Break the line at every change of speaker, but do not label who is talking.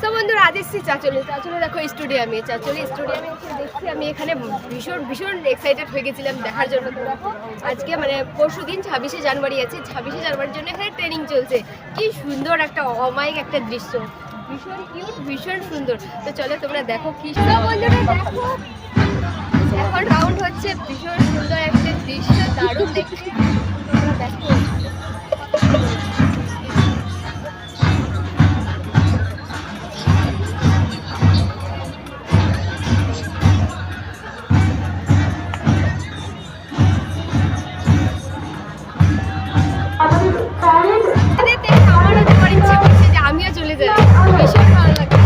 So বন্ধুরা আজ এসেছি চাচলে দেখো স্টুডিয়ামে এসে দেখছি আমি এখানে ভীষণ এক্সাইটেড হয়ে গেছিলাম দেখার জন্য। তো দেখো আজকে মানে পরশু দিন 26শে জানুয়ারি আছে, 26শে জানুয়ারির জন্য এখানে ট্রেনিং চলছে। কি সুন্দর একটা অমায়িক একটা দৃশ্য, ভীষণ কিউট, ভীষণ সুন্দর। তো চলো তোমরা দেখো কি বন্ধুরা দেখো এখন রাউন্ড হচ্ছে, ভীষণ সুন্দর একটা দৃশ্য, দারুণ দেখতে তোমরা দেখো। আমিও চলে যাই, ভীষণ ভালো লাগে।